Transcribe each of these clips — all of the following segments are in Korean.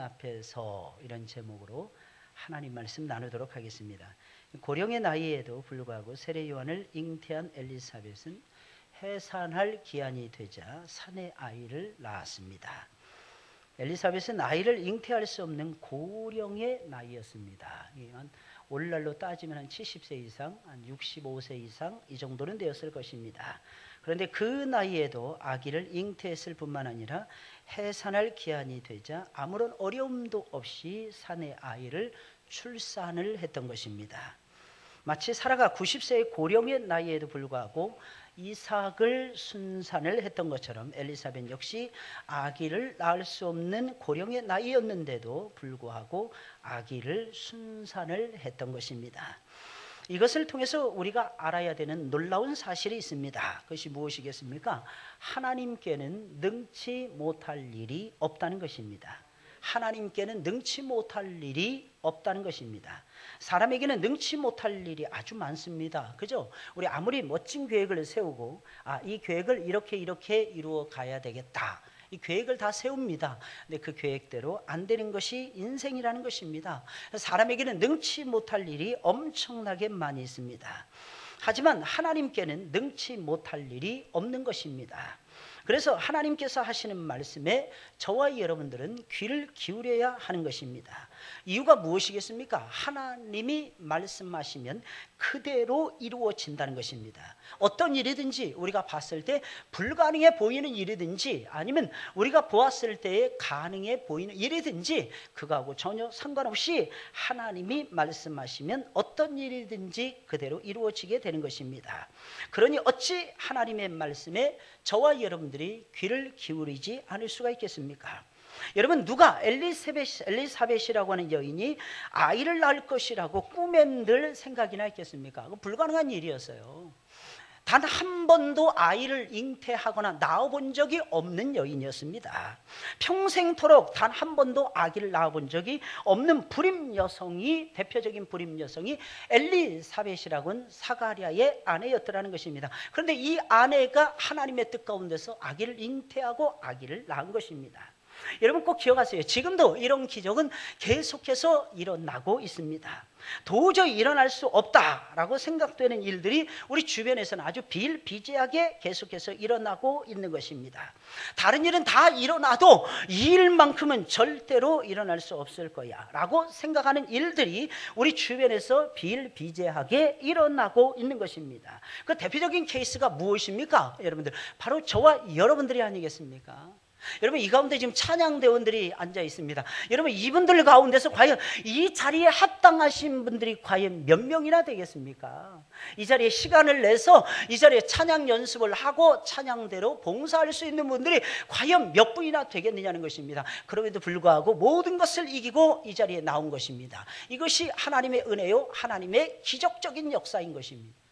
앞에서 이런 제목으로 하나님 말씀 나누도록 하겠습니다. 고령의 나이에도 불구하고 세례 요한을 잉태한 엘리사벳은 해산할 기한이 되자 사내 아이를 낳았습니다. 엘리사벳은 아이를 잉태할 수 없는 고령의 나이였습니다. 오늘날로 따지면 한 70세 이상, 한 65세 이상 이 정도는 되었을 것입니다. 그런데 그 나이에도 아기를 잉태했을 뿐만 아니라 해산할 기한이 되자 아무런 어려움도 없이 사내 아이를 출산을 했던 것입니다. 마치 사라가 90세의 고령의 나이에도 불구하고 이삭을 순산을 했던 것처럼 엘리사벳 역시 아기를 낳을 수 없는 고령의 나이였는데도 불구하고 아기를 순산을 했던 것입니다. 이것을 통해서 우리가 알아야 되는 놀라운 사실이 있습니다. 그것이 무엇이겠습니까? 하나님께는 능치 못할 일이 없다는 것입니다. 하나님께는 능치 못할 일이 없다는 것입니다. 사람에게는 능치 못할 일이 아주 많습니다. 그죠? 우리 아무리 멋진 계획을 세우고 이 계획을 이렇게 이루어 가야 되겠다. 이 계획을 다 세웁니다. 근데 그 계획대로 안 되는 것이 인생이라는 것입니다. 사람에게는 능치 못할 일이 엄청나게 많이 있습니다. 하지만 하나님께는 능치 못할 일이 없는 것입니다. 그래서 하나님께서 하시는 말씀에 저와 여러분들은 귀를 기울여야 하는 것입니다. 이유가 무엇이겠습니까? 하나님이 말씀하시면 그대로 이루어진다는 것입니다. 어떤 일이든지 우리가 봤을 때 불가능해 보이는 일이든지 아니면 우리가 보았을 때에 가능해 보이는 일이든지 그거하고 전혀 상관없이 하나님이 말씀하시면 어떤 일이든지 그대로 이루어지게 되는 것입니다. 그러니 어찌 하나님의 말씀에 저와 여러분들이 귀를 기울이지 않을 수가 있겠습니까? 여러분, 누가 엘리사벳이라고 하는 여인이 아이를 낳을 것이라고 꿈엔들 생각이나 했겠습니까? 불가능한 일이었어요. 단 한 번도 아이를 잉태하거나 낳아본 적이 없는 여인이었습니다. 평생토록 단 한 번도 아기를 낳아본 적이 없는 대표적인 불임 여성이 엘리사벳이라고 하는 사가랴의 아내였더라는 것입니다. 그런데 이 아내가 하나님의 뜻 가운데서 아기를 잉태하고 아기를 낳은 것입니다. 여러분 꼭 기억하세요. 지금도 이런 기적은 계속해서 일어나고 있습니다. 도저히 일어날 수 없다라고 생각되는 일들이 우리 주변에서는 아주 비일비재하게 계속해서 일어나고 있는 것입니다. 다른 일은 다 일어나도 이 일만큼은 절대로 일어날 수 없을 거야 라고 생각하는 일들이 우리 주변에서 비일비재하게 일어나고 있는 것입니다. 그 대표적인 케이스가 무엇입니까? 여러분들, 바로 저와 여러분들이 아니겠습니까? 여러분, 이 가운데 지금 찬양대원들이 앉아 있습니다. 여러분, 이분들 가운데서 과연 이 자리에 합당하신 분들이 과연 몇 명이나 되겠습니까? 이 자리에 시간을 내서 이 자리에 찬양 연습을 하고 찬양대로 봉사할 수 있는 분들이 과연 몇 분이나 되겠느냐는 것입니다. 그럼에도 불구하고 모든 것을 이기고 이 자리에 나온 것입니다. 이것이 하나님의 은혜요, 하나님의 기적적인 역사인 것입니다.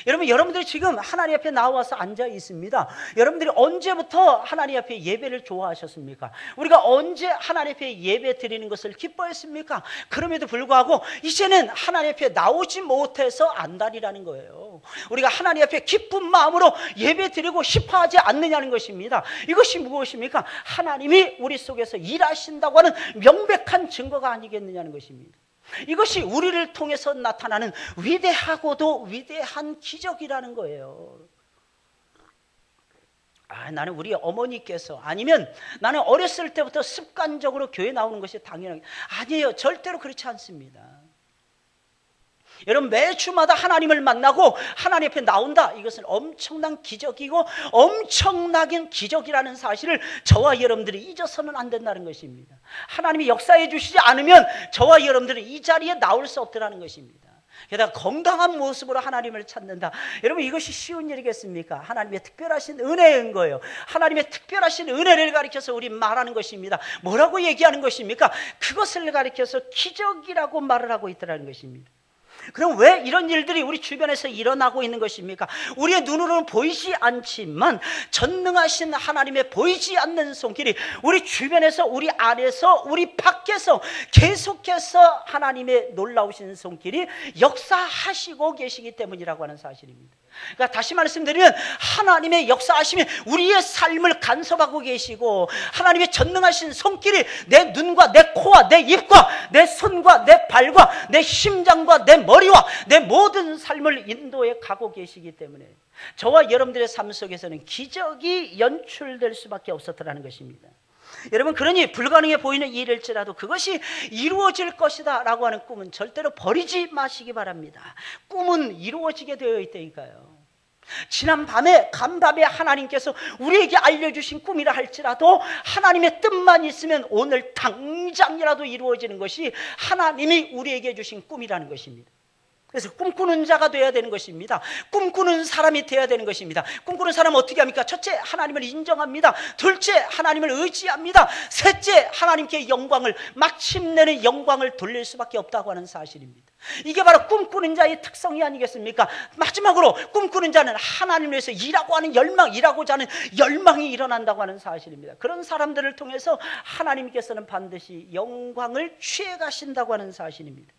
여러분들이 지금 하나님 앞에 나와서 앉아 있습니다. 여러분들이 언제부터 하나님 앞에 예배를 좋아하셨습니까? 우리가 언제 하나님 앞에 예배 드리는 것을 기뻐했습니까? 그럼에도 불구하고 이제는 하나님 앞에 나오지 못해서 안달이라는 거예요. 우리가 하나님 앞에 기쁜 마음으로 예배 드리고 싶어 하지 않느냐는 것입니다. 이것이 무엇입니까? 하나님이 우리 속에서 일하신다고 하는 명백한 증거가 아니겠느냐는 것입니다. 이것이 우리를 통해서 나타나는 위대하고도 위대한 기적이라는 거예요. 나는 우리 어머니께서 아니면 나는 어렸을 때부터 습관적으로 교회 나오는 것이 당연하게 아니에요. 절대로 그렇지 않습니다. 여러분, 매주마다 하나님을 만나고 하나님 앞에 나온다. 이것은 엄청난 기적이고 엄청나긴 기적이라는 사실을 저와 여러분들이 잊어서는 안 된다는 것입니다. 하나님이 역사해 주시지 않으면 저와 여러분들은 이 자리에 나올 수 없다는 것입니다. 게다가 건강한 모습으로 하나님을 찾는다. 여러분, 이것이 쉬운 일이겠습니까? 하나님의 특별하신 은혜인 거예요. 하나님의 특별하신 은혜를 가리켜서 우리 말하는 것입니다. 뭐라고 얘기하는 것입니까? 그것을 가리켜서 기적이라고 말을 하고 있다는 것입니다. 그럼 왜 이런 일들이 우리 주변에서 일어나고 있는 것입니까? 우리의 눈으로는 보이지 않지만 전능하신 하나님의 보이지 않는 손길이 우리 주변에서, 우리 안에서, 우리 밖에서 계속해서 하나님의 놀라우신 손길이 역사하시고 계시기 때문이라고 하는 사실입니다. 그러니까 다시 말씀드리면 하나님의 역사하심이 우리의 삶을 간섭하고 계시고 하나님의 전능하신 손길이 내 눈과 내 코와 내 입과 내 손과 내 발과 내 심장과 내 머리와 내 모든 삶을 인도해 가고 계시기 때문에 저와 여러분들의 삶 속에서는 기적이 연출될 수밖에 없었다는 것입니다. 여러분, 그러니 불가능해 보이는 일일지라도 그것이 이루어질 것이다 라고 하는 꿈은 절대로 버리지 마시기 바랍니다. 꿈은 이루어지게 되어 있다니까요. 지난 밤에 간밤에 하나님께서 우리에게 알려주신 꿈이라 할지라도 하나님의 뜻만 있으면 오늘 당장이라도 이루어지는 것이 하나님이 우리에게 주신 꿈이라는 것입니다. 그래서 꿈꾸는 자가 되어야 되는 것입니다. 꿈꾸는 사람이 되어야 되는 것입니다. 꿈꾸는 사람은 어떻게 합니까? 첫째, 하나님을 인정합니다. 둘째, 하나님을 의지합니다. 셋째, 하나님께 영광을, 마침내는 영광을 돌릴 수밖에 없다고 하는 사실입니다. 이게 바로 꿈꾸는 자의 특성이 아니겠습니까? 마지막으로 꿈꾸는 자는 하나님을 위해서 일하고 하는 열망, 일하고자 하는 열망이 일어난다고 하는 사실입니다. 그런 사람들을 통해서 하나님께서는 반드시 영광을 취해 가신다고 하는 사실입니다.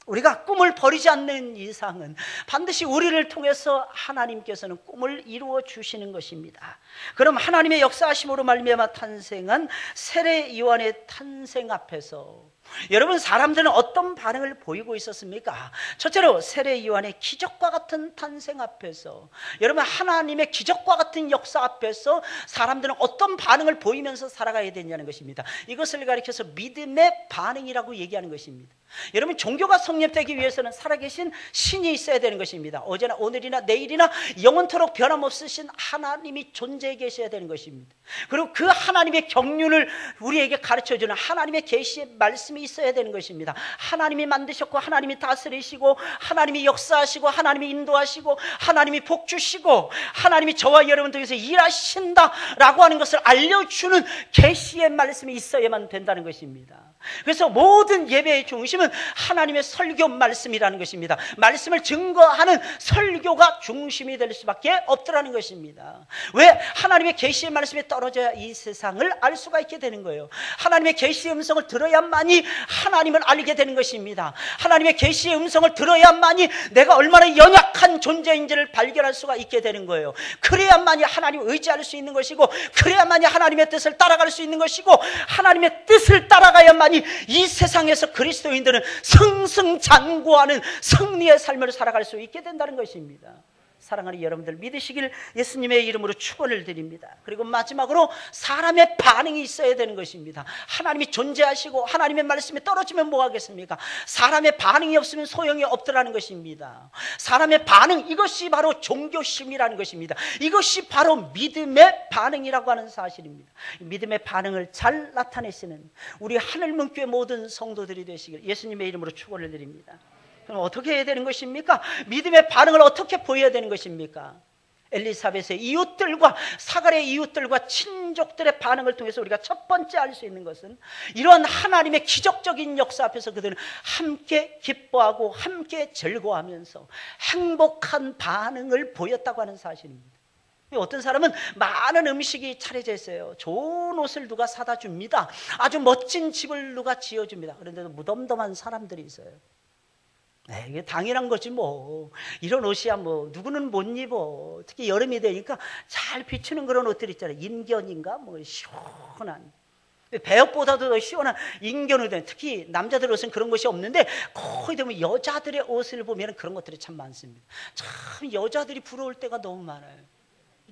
우리가 꿈을 버리지 않는 이상은 반드시 우리를 통해서 하나님께서는 꿈을 이루어 주시는 것입니다. 그럼 하나님의 역사하심으로 말미암아 탄생한 세례 요한의 탄생 앞에서 여러분, 사람들은 어떤 반응을 보이고 있었습니까? 첫째로 세례 요한의 기적과 같은 탄생 앞에서, 여러분, 하나님의 기적과 같은 역사 앞에서 사람들은 어떤 반응을 보이면서 살아가야 되냐는 것입니다. 이것을 가리켜서 믿음의 반응이라고 얘기하는 것입니다. 여러분, 종교가 성립되기 위해서는 살아계신 신이 있어야 되는 것입니다. 어제나 오늘이나 내일이나 영원토록 변함없으신 하나님이 존재해 계셔야 되는 것입니다. 그리고 그 하나님의 경륜을 우리에게 가르쳐주는 하나님의 계시의 말씀이 있어야 되는 것입니다. 하나님이 만드셨고 하나님이 다스리시고 하나님이 역사하시고 하나님이 인도하시고 하나님이 복주시고 하나님이 저와 여러분 통해서 일하신다라고 하는 것을 알려주는 계시의 말씀이 있어야만 된다는 것입니다. 그래서 모든 예배의 중심은 하나님의 설교 말씀이라는 것입니다. 말씀을 증거하는 설교가 중심이 될 수밖에 없더라는 것입니다. 왜? 하나님의 계시의 말씀에 떨어져야 이 세상을 알 수가 있게 되는 거예요. 하나님의 계시의 음성을 들어야만이 하나님을 알게 되는 것입니다. 하나님의 계시의 음성을 들어야만이 내가 얼마나 연약한 존재인지를 발견할 수가 있게 되는 거예요. 그래야만이 하나님을 의지할 수 있는 것이고, 그래야만이 하나님의 뜻을 따라갈 수 있는 것이고, 하나님의 뜻을 따라가야만이 이 세상에서 그리스도인들은 승승장구하는 승리의 삶을 살아갈 수 있게 된다는 것입니다. 사랑하는 여러분들, 믿으시길 예수님의 이름으로 축원을 드립니다. 그리고 마지막으로 사람의 반응이 있어야 되는 것입니다. 하나님이 존재하시고 하나님의 말씀에 떨어지면 뭐 하겠습니까? 사람의 반응이 없으면 소용이 없더라는 것입니다. 사람의 반응, 이것이 바로 종교심이라는 것입니다. 이것이 바로 믿음의 반응이라고 하는 사실입니다. 믿음의 반응을 잘 나타내시는 우리 하늘문교회 모든 성도들이 되시길 예수님의 이름으로 축원을 드립니다. 그럼 어떻게 해야 되는 것입니까? 믿음의 반응을 어떻게 보여야 되는 것입니까? 엘리사벳의 이웃들과 사가랴의 이웃들과 친족들의 반응을 통해서 우리가 첫 번째 알 수 있는 것은 이러한 하나님의 기적적인 역사 앞에서 그들은 함께 기뻐하고 함께 즐거워하면서 행복한 반응을 보였다고 하는 사실입니다. 어떤 사람은 많은 음식이 차려져 있어요. 좋은 옷을 누가 사다 줍니다. 아주 멋진 집을 누가 지어줍니다. 그런데도 무덤덤한 사람들이 있어요. 이게 당연한 거지 뭐. 이런 옷이야 뭐 누구는 못 입어. 특히 여름이 되니까 잘 비추는 그런 옷들 있잖아요. 인견인가 뭐 시원한, 배역보다도 더 시원한 인견 옷. 특히 남자들 옷은 그런 것이 없는데 거의 되면 여자들의 옷을 보면 그런 것들이 참 많습니다. 참 여자들이 부러울 때가 너무 많아요.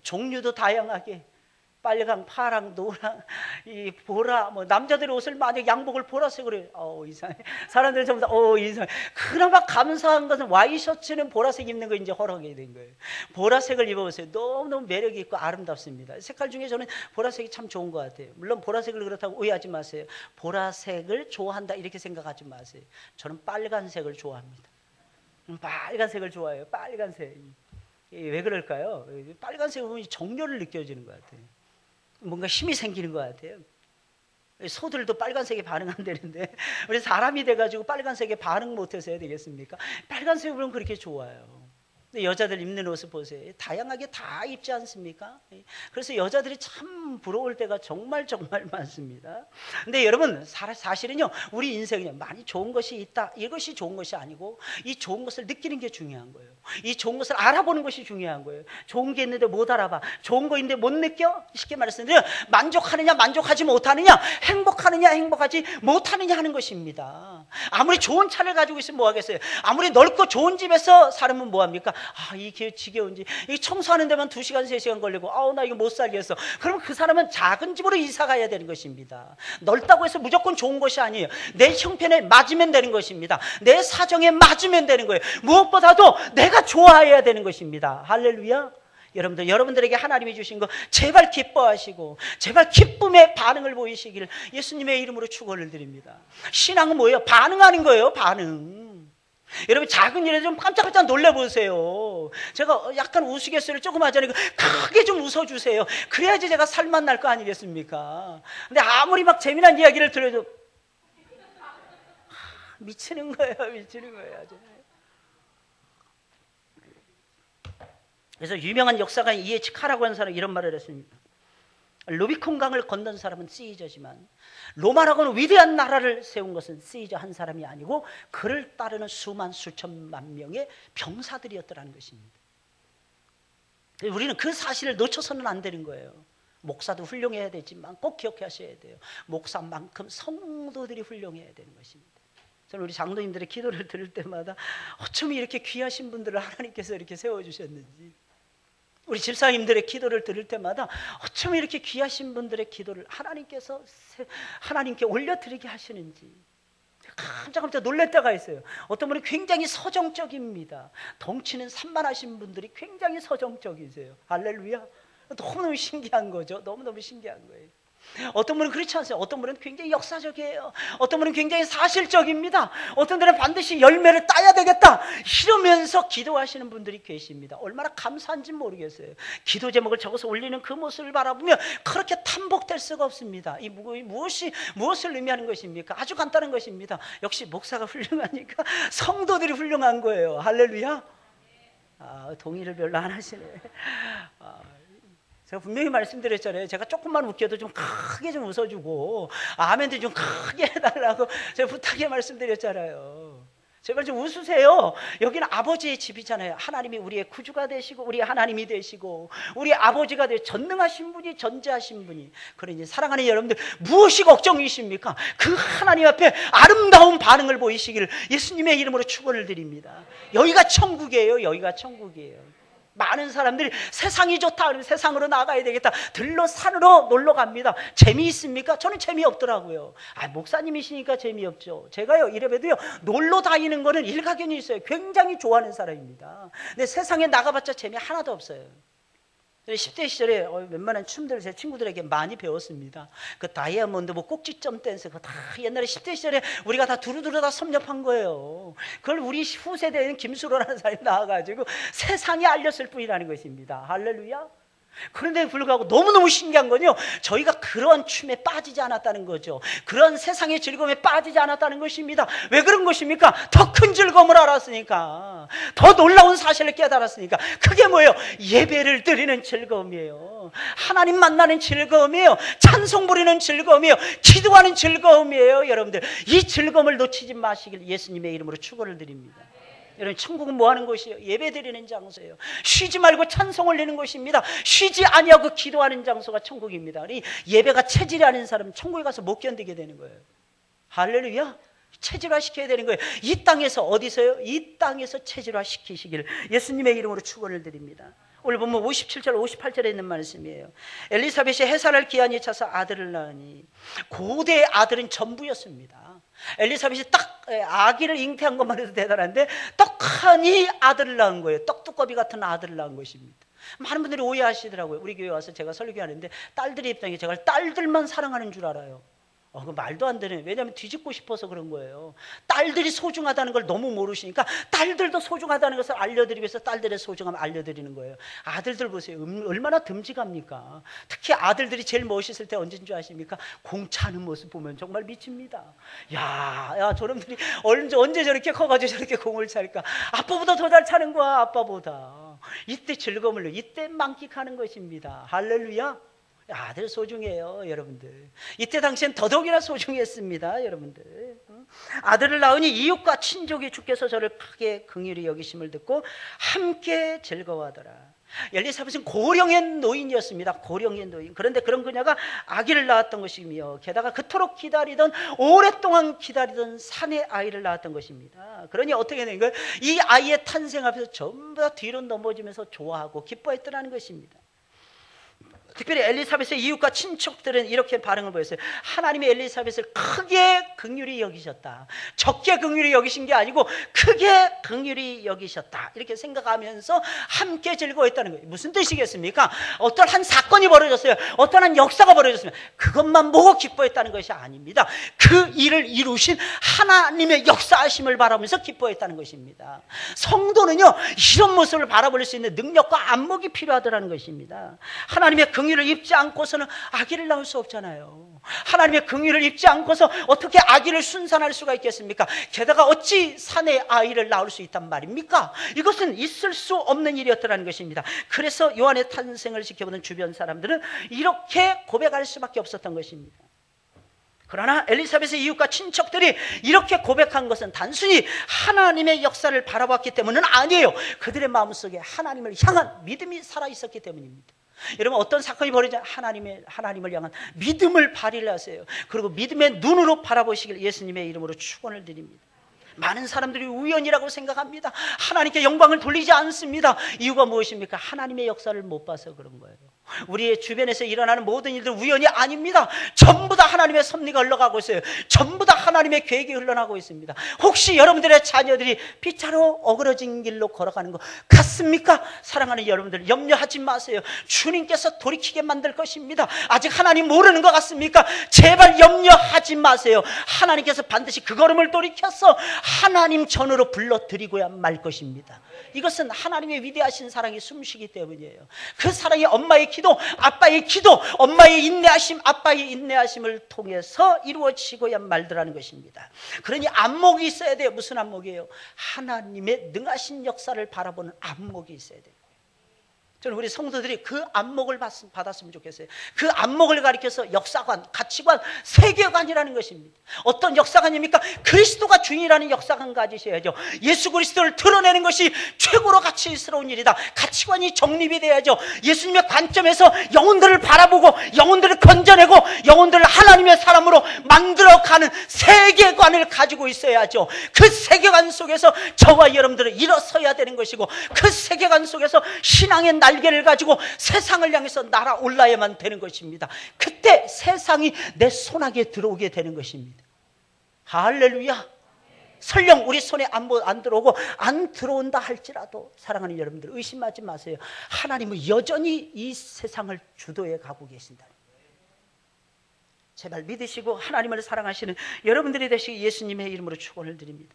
종류도 다양하게 빨강, 파랑, 노랑, 이 보라, 뭐 남자들의 옷을 만약 양복을 보라색으로 해요. 이상해. 사람들 전부 다 이상해. 그나마 감사한 것은 와이셔츠는 보라색 입는 거 이제 허락이 된 거예요. 보라색을 입어보세요. 너무너무 매력이 있고 아름답습니다. 색깔 중에 저는 보라색이 참 좋은 것 같아요. 물론 보라색을 그렇다고 오해하지 마세요. 보라색을 좋아한다 이렇게 생각하지 마세요. 저는 빨간색을 좋아합니다. 빨간색을 좋아해요. 빨간색. 왜 그럴까요? 빨간색을 보면 정열을 느껴지는 것 같아요. 뭔가 힘이 생기는 것 같아요. 소들도 빨간색에 반응한다는데 우리 사람이 돼가지고 빨간색에 반응 못해서 해야 되겠습니까? 빨간색을 보면 그렇게 좋아요. 근데 여자들 입는 옷을 보세요. 다양하게 다 입지 않습니까? 그래서 여자들이 참 부러울 때가 정말 많습니다. 근데 여러분 사실은요, 우리 인생에 많이 좋은 것이 있다, 이것이 좋은 것이 아니고 이 좋은 것을 느끼는 게 중요한 거예요. 이 좋은 것을 알아보는 것이 중요한 거예요. 좋은 게 있는데 못 알아봐, 좋은 거 있는데 못 느껴. 쉽게 말해서 만족하느냐 만족하지 못하느냐, 행복하느냐 행복하지 못하느냐 하는 것입니다. 아무리 좋은 차를 가지고 있으면 뭐 하겠어요? 아무리 넓고 좋은 집에서 살면 뭐 합니까? 이게 지겨운지, 이 청소하는 데만 2시간 3시간 걸리고 나 이거 못 살겠어. 그러면 그 사람은 작은 집으로 이사 가야 되는 것입니다. 넓다고 해서 무조건 좋은 것이 아니에요. 내 형편에 맞으면 되는 것입니다. 내 사정에 맞으면 되는 거예요. 무엇보다도 내가 좋아해야 되는 것입니다. 할렐루야. 여러분들에게 하나님이 주신 거 제발 기뻐하시고 제발 기쁨의 반응을 보이시기를 예수님의 이름으로 축원을 드립니다. 신앙은 뭐예요? 반응하는 거예요. 반응. 여러분 작은 일에 좀 깜짝깜짝 놀라보세요. 제가 약간 우스갯소리를 조금 하잖아요. 크게 좀 웃어주세요. 그래야지 제가 살만 날 거 아니겠습니까? 근데 아무리 막 재미난 이야기를 들어도 미치는 거예요. 아주. 그래서 유명한 역사가 이에치 카라고 하는 사람이 이런 말을 했습니다. 루비콘 강을 건넌 사람은 시저지만 로마라고는 위대한 나라를 세운 것은 시저 한 사람이 아니고 그를 따르는 수천만 명의 병사들이었더라는 것입니다. 우리는 그 사실을 놓쳐서는 안 되는 거예요. 목사도 훌륭해야 되지만 꼭 기억하셔야 돼요. 목사만큼 성도들이 훌륭해야 되는 것입니다. 저는 우리 장로님들의 기도를 들을 때마다 어쩜 이렇게 귀하신 분들을 하나님께서 이렇게 세워주셨는지, 우리 집사님들의 기도를 들을 때마다 어쩜 이렇게 귀하신 분들의 기도를 하나님께 올려드리게 하시는지 깜짝 놀랄 때가 있어요. 어떤 분은 굉장히 서정적입니다. 덩치는 산만하신 분들이 굉장히 서정적이세요. 할렐루야. 너무너무 신기한 거죠. 너무너무 신기한 거예요. 어떤 분은 그렇지 않아요. 어떤 분은 굉장히 역사적이에요. 어떤 분은 굉장히 사실적입니다. 어떤 분은 반드시 열매를 따야 되겠다 이러면서 기도하시는 분들이 계십니다. 얼마나 감사한지 모르겠어요. 기도 제목을 적어서 올리는 그 모습을 바라보면 그렇게 탐복될 수가 없습니다. 무엇을 의미하는 것입니까? 아주 간단한 것입니다. 역시 목사가 훌륭하니까 성도들이 훌륭한 거예요. 할렐루야. 동의를 별로 안 하시네. 제가 분명히 말씀드렸잖아요. 제가 조금만 웃겨도 좀 크게 좀 웃어주고 아멘도 좀 크게 해달라고 제가 부탁해 말씀드렸잖아요. 제발 좀 웃으세요. 여기는 아버지의 집이잖아요. 하나님이 우리의 구주가 되시고 우리 하나님이 되시고 우리 아버지가 되시고 전능하신 분이, 전지하신 분이. 그러니 사랑하는 여러분들, 무엇이 걱정이십니까? 그 하나님 앞에 아름다운 반응을 보이시기를 예수님의 이름으로 축원을 드립니다. 여기가 천국이에요. 여기가 천국이에요. 많은 사람들이 세상이 좋다 그러면 세상으로 나가야 되겠다, 들러 산으로 놀러 갑니다. 재미있습니까? 저는 재미없더라고요. 목사님이시니까 재미없죠. 제가요 이래봬도요 놀러 다니는 거는 일가견이 있어요. 굉장히 좋아하는 사람입니다. 근데 세상에 나가봤자 재미 하나도 없어요. 10대 시절에 웬만한 춤들을 제 친구들에게 많이 배웠습니다. 그 다이아몬드 꼭지점 댄스, 그거 다 옛날에 10대 시절에 우리가 다 두루두루 다 섭렵한 거예요. 그걸 우리 후세대에는 김수로라는 사람이 나와가지고 세상에 알렸을 뿐이라는 것입니다. 할렐루야. 그런데 불구하고 너무너무 신기한 건요, 저희가 그런 춤에 빠지지 않았다는 거죠. 그런 세상의 즐거움에 빠지지 않았다는 것입니다. 왜 그런 것입니까? 더 큰 즐거움을 알았으니까, 더 놀라운 사실을 깨달았으니까. 그게 뭐예요? 예배를 드리는 즐거움이에요. 하나님 만나는 즐거움이에요. 찬송 부리는 즐거움이에요. 기도하는 즐거움이에요. 여러분들, 이 즐거움을 놓치지 마시길 예수님의 이름으로 축원을 드립니다. 여러분, 천국은 뭐 하는 곳이에요? 예배 드리는 장소예요. 쉬지 말고 찬송 올리는 곳입니다. 쉬지 아니하고 기도하는 장소가 천국입니다. 예배가 체질이 아닌 사람은 천국에 가서 못 견디게 되는 거예요. 할렐루야. 체질화 시켜야 되는 거예요. 이 땅에서. 어디서요? 이 땅에서 체질화 시키시기를 예수님의 이름으로 축원을 드립니다. 오늘 보면 57절 58절에 있는 말씀이에요. 엘리사벳이 해산할 기한이 차서 아들을 낳으니, 고대의 아들은 전부였습니다. 엘리사벳이 딱 아기를 잉태한 것만 해도 대단한데 떡하니 아들을 낳은 거예요. 떡두꺼비 같은 아들을 낳은 것입니다. 많은 분들이 오해하시더라고요. 우리 교회 와서 제가 설교하는데 딸들의 입장에 제가 딸들만 사랑하는 줄 알아요. 그 말도 안 되네. 왜냐하면 뒤집고 싶어서 그런 거예요. 딸들이 소중하다는 걸 너무 모르시니까 딸들도 소중하다는 것을 알려드리기 위해서 딸들의 소중함을 알려드리는 거예요. 아들들 보세요. 얼마나 듬직합니까? 특히 아들들이 제일 멋있을 때 언제인 줄 아십니까? 공 차는 모습 보면 정말 미칩니다. 야, 저놈들이 언제 저렇게 커가지고 저렇게 공을 찰까? 아빠보다 더 잘 차는 거야, 아빠보다. 이때 즐거움을, 이때 만끽하는 것입니다. 할렐루야. 아들 소중해요, 여러분들. 이때 당시엔 더더욱이나 소중했습니다, 여러분들. 아들을 낳으니 이웃과 친족이 주께서 저를 크게 긍휼히 여기심을 듣고 함께 즐거워하더라. 엘리사벳은 고령의 노인이었습니다. 고령의 노인. 그런데 그런 그녀가 아기를 낳았던 것이며 게다가 그토록 오랫동안 기다리던 사내 아이를 낳았던 것입니다. 그러니 어떻게 된 거예요? 이 아이의 탄생 앞에서 전부 다 뒤로 넘어지면서 좋아하고 기뻐했더라는 것입니다. 특별히 엘리사벳의 이웃과 친척들은 이렇게 반응을 보였어요. 하나님이 엘리사벳을 크게 긍휼히 여기셨다. 적게 긍휼히 여기신 게 아니고 크게 긍휼히 여기셨다. 이렇게 생각하면서 함께 즐거워했다는 거예요. 무슨 뜻이겠습니까? 어떤 한 사건이 벌어졌어요. 어떤 한 역사가 벌어졌으면 그것만 보고 기뻐했다는 것이 아닙니다. 그 일을 이루신 하나님의 역사하심을 바라보면서 기뻐했다는 것입니다. 성도는요, 이런 모습을 바라볼 수 있는 능력과 안목이 필요하다는 것입니다. 하나님의 긍휼을 입지 않고서는 아기를 낳을 수 없잖아요. 하나님의 긍휼을 입지 않고서 어떻게 아기를 순산할 수가 있겠습니까? 게다가 어찌 사내 아이를 낳을 수 있단 말입니까? 이것은 있을 수 없는 일이었다는 것입니다. 그래서 요한의 탄생을 지켜보는 주변 사람들은 이렇게 고백할 수밖에 없었던 것입니다. 그러나 엘리사벳의 이웃과 친척들이 이렇게 고백한 것은 단순히 하나님의 역사를 바라봤기 때문은 아니에요. 그들의 마음속에 하나님을 향한 믿음이 살아있었기 때문입니다. 여러분, 어떤 사건이 벌어지면 하나님을 향한 믿음을 발휘를 하세요. 그리고 믿음의 눈으로 바라보시길 예수님의 이름으로 축원을 드립니다. 많은 사람들이 우연이라고 생각합니다. 하나님께 영광을 돌리지 않습니다. 이유가 무엇입니까? 하나님의 역사를 못 봐서 그런 거예요. 우리의 주변에서 일어나는 모든 일들 우연이 아닙니다. 전부 다 하나님의 섭리가 흘러가고 있어요. 전부 다 하나님의 계획이 흘러나고 있습니다. 혹시 여러분들의 자녀들이 피차로 어그러진 길로 걸어가는 것 같습니까? 사랑하는 여러분들, 염려하지 마세요. 주님께서 돌이키게 만들 것입니다. 아직 하나님 모르는 것 같습니까? 제발 염려하지 마세요. 하나님께서 반드시 그 걸음을 돌이켜서 하나님 전으로 불러드리고야 말 것입니다. 이것은 하나님의 위대하신 사랑이 숨쉬기 때문이에요. 그 사랑이 엄마의 기도, 아빠의 기도, 엄마의 인내하심, 아빠의 인내하심을 통해서 이루어지고야 말더라는 것입니다. 그러니 안목이 있어야 돼요. 무슨 안목이에요? 하나님의 능하신 역사를 바라보는 안목이 있어야 돼요. 저는 우리 성도들이 그 안목을 받았으면 좋겠어요. 그 안목을 가리켜서 역사관, 가치관, 세계관이라는 것입니다. 어떤 역사관입니까? 그리스도가 주인이라는 역사관 가지셔야죠. 예수 그리스도를 드러내는 것이 최고로 가치스러운 일이다. 가치관이 정립이 돼야죠. 예수님의 관점에서 영혼들을 바라보고 영혼들을 건져내고 영혼들을 하나님의 사람으로 만들어가는 세계관을 가지고 있어야죠. 그 세계관 속에서 저와 여러분들은 일어서야 되는 것이고, 그 세계관 속에서 신앙의 날개를 가지고 세상을 향해서 날아올라야만 되는 것입니다. 그때 세상이 내 손아귀에 들어오게 되는 것입니다. 할렐루야. 설령 우리 손에 안 들어오고 안 들어온다 할지라도 사랑하는 여러분들, 의심하지 마세요. 하나님은 여전히 이 세상을 주도해 가고 계신다. 제발 믿으시고 하나님을 사랑하시는 여러분들이 되시기 예수님의 이름으로 축원을 드립니다.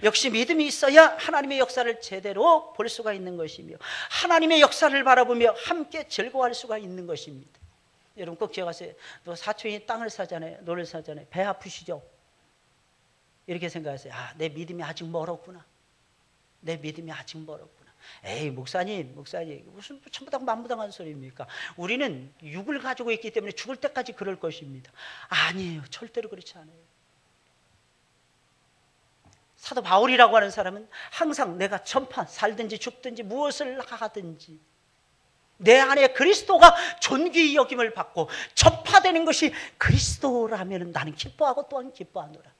역시 믿음이 있어야 하나님의 역사를 제대로 볼 수가 있는 것이며 하나님의 역사를 바라보며 함께 즐거워할 수가 있는 것입니다. 여러분 꼭 기억하세요. 너 사촌이 땅을 사잖아요. 노를 사잖아요. 배 아프시죠? 이렇게 생각하세요. 내 믿음이 아직 멀었구나. 내 믿음이 아직 멀었구나. 에이, 목사님 무슨 천부당 만부당한 소리입니까? 우리는 육을 가지고 있기 때문에 죽을 때까지 그럴 것입니다. 아니에요. 절대로 그렇지 않아요. 사도 바울이라고 하는 사람은 항상 내가 살든지 죽든지 무엇을 하든지 내 안에 그리스도가 존귀 여김을 받고 전파되는 것이 그리스도라면 나는 기뻐하고 또한 기뻐하노라.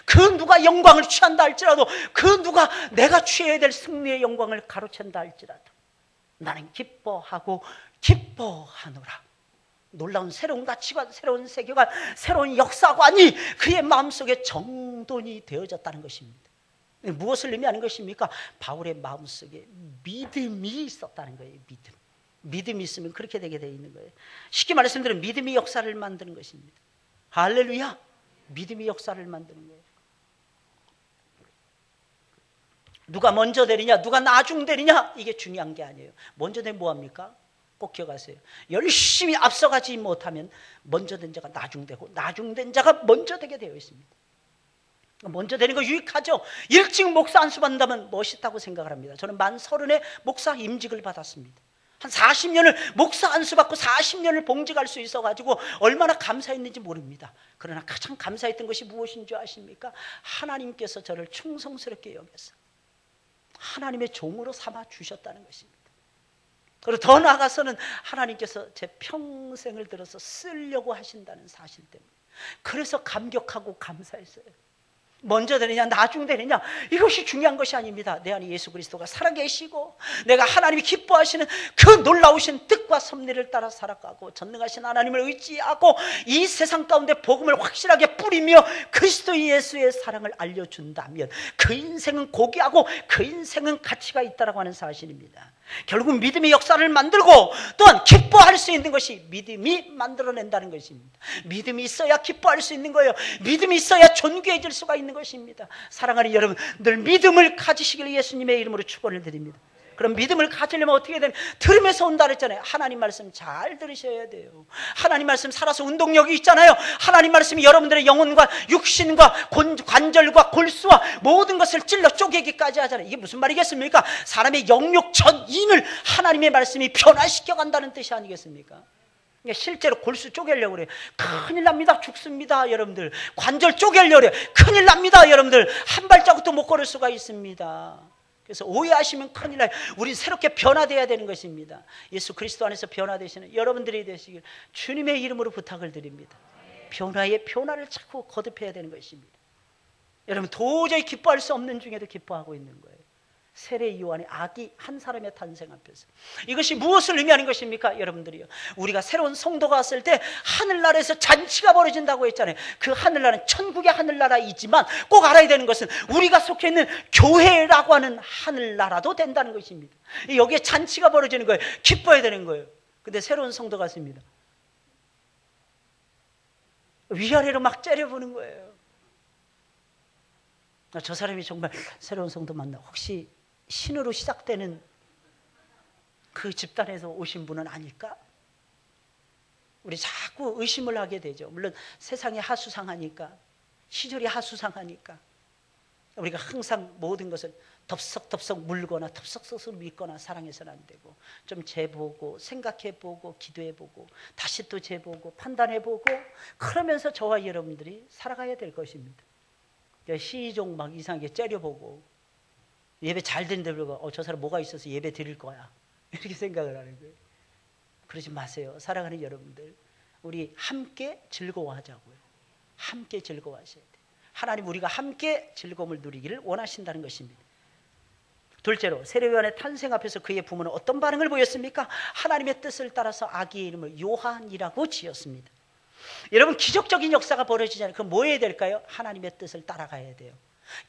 그 누가 영광을 취한다 할지라도, 그 누가 내가 취해야 될 승리의 영광을 가로챈다 할지라도 나는 기뻐하고 기뻐하노라. 놀라운 새로운 가치관, 새로운 세계관, 새로운 역사관이 그의 마음속에 정돈이 되어졌다는 것입니다. 무엇을 의미하는 것입니까? 바울의 마음속에 믿음이 있었다는 거예요. 믿음이 있으면 그렇게 되게 되어 있는 거예요. 쉽게 말씀드리면 믿음이 역사를 만드는 것입니다. 할렐루야. 믿음이 역사를 만드는 거예요. 누가 먼저 되느냐, 누가 나중 되느냐, 이게 중요한 게 아니에요. 먼저 되면 뭐합니까? 꼭 기억하세요. 열심히 앞서가지 못하면 먼저 된 자가 나중 되고 나중 된 자가 먼저 되게 되어 있습니다. 먼저 되는 거 유익하죠. 일찍 목사 안수 받는다면 멋있다고 생각을 합니다. 저는 만 30에 목사 임직을 받았습니다. 한 40년을 목사 안수 받고 40년을 봉직할 수 있어가지고 얼마나 감사했는지 모릅니다. 그러나 가장 감사했던 것이 무엇인 줄 아십니까? 하나님께서 저를 충성스럽게 여겨서 하나님의 종으로 삼아 주셨다는 것입니다. 그리고 더 나아가서는 하나님께서 제 평생을 들어서 쓰려고 하신다는 사실 때문에, 그래서 감격하고 감사했어요. 먼저 되느냐 나중 되느냐, 이것이 중요한 것이 아닙니다. 내 안에 예수 그리스도가 살아계시고 내가 하나님이 기뻐하시는 그 놀라우신 뜻과 섭리를 따라 살아가고 전능하신 하나님을 의지하고 이 세상 가운데 복음을 확실하게 뿌리며 그리스도 예수의 사랑을 알려준다면 그 인생은 고귀하고 그 인생은 가치가 있다라고 하는 사실입니다. 결국 믿음의 역사를 만들고 또한 기뻐할 수 있는 것이 믿음이 만들어낸다는 것입니다. 믿음이 있어야 기뻐할 수 있는 거예요. 믿음이 있어야 존귀해질 수가 있는 것입니다. 사랑하는 여러분, 늘 믿음을 가지시길 예수님의 이름으로 축원을 드립니다. 그럼 믿음을 가지려면 어떻게 되냐? 들으면서 온다 그랬잖아요. 하나님 말씀 잘 들으셔야 돼요. 하나님 말씀 살아서 운동력이 있잖아요. 하나님 말씀이 여러분들의 영혼과 육신과 관절과 골수와 모든 것을 찔러 쪼개기까지 하잖아요. 이게 무슨 말이겠습니까? 사람의 영육 전인을 하나님의 말씀이 변화시켜 간다는 뜻이 아니겠습니까? 실제로 골수 쪼개려고 그래요. 큰일 납니다. 죽습니다. 여러분들. 관절 쪼개려고 그래요. 큰일 납니다. 여러분들. 한 발자국도 못 걸을 수가 있습니다. 그래서 오해하시면 큰일 나요. 우린 새롭게 변화되어야 되는 것입니다. 예수 그리스도 안에서 변화되시는 여러분들이 되시길 주님의 이름으로 부탁을 드립니다. 변화의 변화를 자꾸 거듭해야 되는 것입니다. 여러분, 도저히 기뻐할 수 없는 중에도 기뻐하고 있는 거예요. 세례 요한의 아기 한 사람의 탄생 앞에서. 이것이 무엇을 의미하는 것입니까? 여러분들이요, 우리가 새로운 성도가 왔을 때 하늘나라에서 잔치가 벌어진다고 했잖아요. 그 하늘나라는 천국의 하늘나라이지만 꼭 알아야 되는 것은 우리가 속해 있는 교회라고 하는 하늘나라도 된다는 것입니다. 여기에 잔치가 벌어지는 거예요. 기뻐해야 되는 거예요. 근데 새로운 성도가 왔습니다. 위아래로 막 째려보는 거예요. 저 사람이 정말 새로운 성도 만나 혹시 신으로 시작되는 그 집단에서 오신 분은 아닐까? 우리 자꾸 의심을 하게 되죠. 물론 세상이 하수상하니까, 시절이 하수상하니까 우리가 항상 모든 것을 덥석덥석 물거나 덥석덥석 믿거나 사랑해서는 안 되고, 좀 재보고 생각해보고 기도해보고 다시 또 재보고 판단해보고, 그러면서 저와 여러분들이 살아가야 될 것입니다. 시종 막 이상하게 째려보고 예배 잘 드는데 불구하고 저 사람 뭐가 있어서 예배 드릴 거야, 이렇게 생각을 하는 거예요. 그러지 마세요. 사랑하는 여러분들, 우리 함께 즐거워하자고요. 함께 즐거워하셔야 돼요. 하나님 우리가 함께 즐거움을 누리기를 원하신다는 것입니다. 둘째로, 세례요한의 탄생 앞에서 그의 부모는 어떤 반응을 보였습니까? 하나님의 뜻을 따라서 아기의 이름을 요한이라고 지었습니다. 여러분, 기적적인 역사가 벌어지잖아요. 그럼 뭐 해야 될까요? 하나님의 뜻을 따라가야 돼요.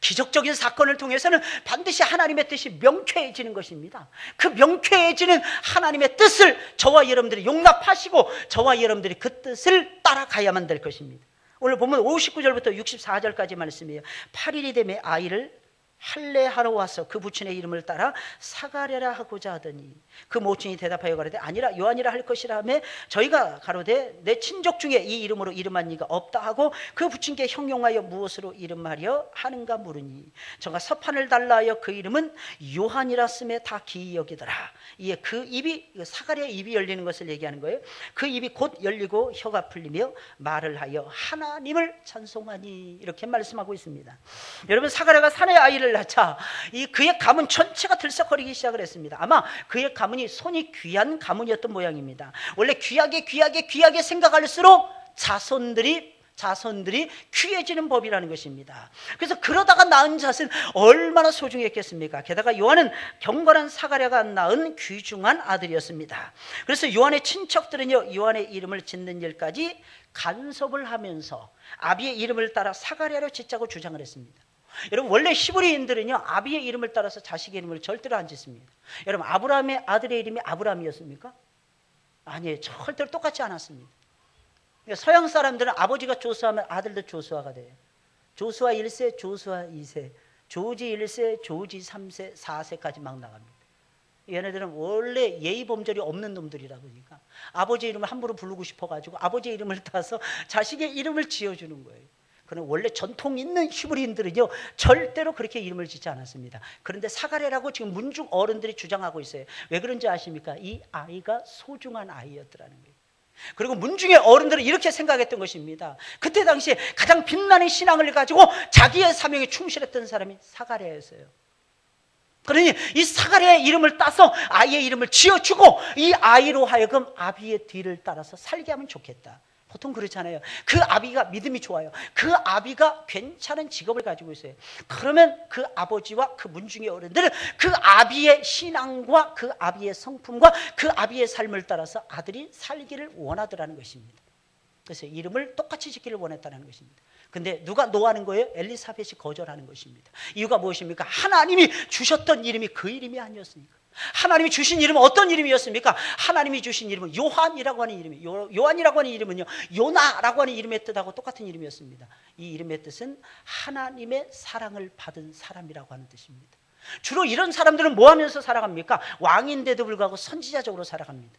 기적적인 사건을 통해서는 반드시 하나님의 뜻이 명쾌해지는 것입니다. 그 명쾌해지는 하나님의 뜻을 저와 여러분들이 용납하시고 저와 여러분들이 그 뜻을 따라가야만 될 것입니다. 오늘 보면 59절부터 64절까지 말씀이에요. 8일이 되매 아이를 할례하러 와서 그 부친의 이름을 따라 사가랴라 하고자 하더니 그 모친이 대답하여 가로되 아니라 요한이라 할 것이라 하며 저희가 가로되 내 친족 중에 이 이름으로 이름한 이가 없다 하고 그 부친께 형용하여 무엇으로 이름하려 하는가 물으니 저가 서판을 달라 하여 그 이름은 요한이라 쓰매 다 기이 여기더라. 이에 그 입이, 사가랴의 입이 열리는 것을 얘기하는 거예요. 그 입이 곧 열리고 혀가 풀리며 말을 하여 하나님을 찬송하니, 이렇게 말씀하고 있습니다. 여러분, 사가랴가 사내 아이를 낳자 이 그의 가문 전체가 들썩거리기 시작을 했습니다. 아마 그의 가문이 손이 귀한 가문이었던 모양입니다. 원래 귀하게 생각할수록 자손들이 귀해지는 법이라는 것입니다. 그래서 그러다가 낳은 자손은 얼마나 소중했겠습니까? 게다가 요한은 경건한 사가랴가 낳은 귀중한 아들이었습니다. 그래서 요한의 친척들은요, 요한의 이름을 짓는 일까지 간섭을 하면서 아비의 이름을 따라 사가랴로 짓자고 주장을 했습니다. 여러분, 원래 히브리인들은요, 아비의 이름을 따라서 자식의 이름을 절대로 안 짓습니다. 여러분, 아브라함의 아들의 이름이 아브라함이었습니까? 아니에요. 절대로 똑같지 않았습니다. 서양 사람들은 아버지가 조수하면 아들도 조수아가 돼요. 조수아 1세, 조수아 2세, 조지 1세, 조지 3세, 4세까지 막 나갑니다. 얘네들은 원래 예의 범절이 없는 놈들이라 보니까 아버지 이름을 함부로 부르고 싶어가지고 아버지 이름을 따서 자식의 이름을 지어주는 거예요. 그는 원래 전통 있는 히브리인들은요 절대로 그렇게 이름을 짓지 않았습니다. 그런데 사가랴라고 지금 문중 어른들이 주장하고 있어요. 왜 그런지 아십니까? 이 아이가 소중한 아이였더라는 거예요. 그리고 문중의 어른들은 이렇게 생각했던 것입니다. 그때 당시에 가장 빛나는 신앙을 가지고 자기의 사명에 충실했던 사람이 사가랴였어요. 그러니 이 사가랴의 이름을 따서 아이의 이름을 지어주고 이 아이로 하여금 아비의 뒤를 따라서 살게 하면 좋겠다. 보통 그렇잖아요. 그 아비가 믿음이 좋아요. 그 아비가 괜찮은 직업을 가지고 있어요. 그러면 그 아버지와 그 문중의 어른들은 그 아비의 신앙과 그 아비의 성품과 그 아비의 삶을 따라서 아들이 살기를 원하더라는 것입니다. 그래서 이름을 똑같이 짓기를 원했다는 것입니다. 근데 누가 노하는 거예요? 엘리사벳이 거절하는 것입니다. 이유가 무엇입니까? 하나님이 주셨던 이름이 그 이름이 아니었으니까. 하나님이 주신 이름은 어떤 이름이었습니까? 하나님이 주신 이름은 요한이라고 하는 이름이에요. 요한이라고 하는 이름은요 요나라고 하는 이름의 뜻하고 똑같은 이름이었습니다. 이 이름의 뜻은 하나님의 사랑을 받은 사람이라고 하는 뜻입니다. 주로 이런 사람들은 뭐 하면서 살아갑니까? 왕인데도 불구하고 선지자적으로 살아갑니다.